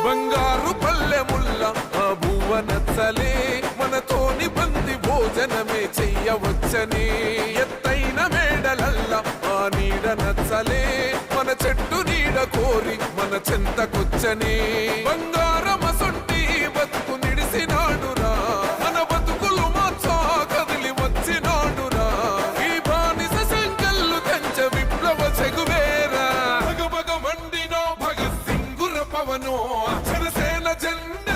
బంగారు పల్లెముల్ల ఆ భువ నచ్చలే మనతోని బంది భోజనమే చెయ్యవచ్చని ఎత్తైన మేడలల్ల ఆ నీడ నచ్చలే మన చెట్టు నీడ కోరి మన చెంతకొచ్చని బంగారమసొంటి బతుకు నిడిసినాడురా మన బతుకులు మార్చా కదిలి వచ్చినాడురా ఈ బానిస సంకల్లు కంచ విప్లవ చెగువేరా భగ భగ మండినో భగత్ సింగుర పవనో జనసేన జెండ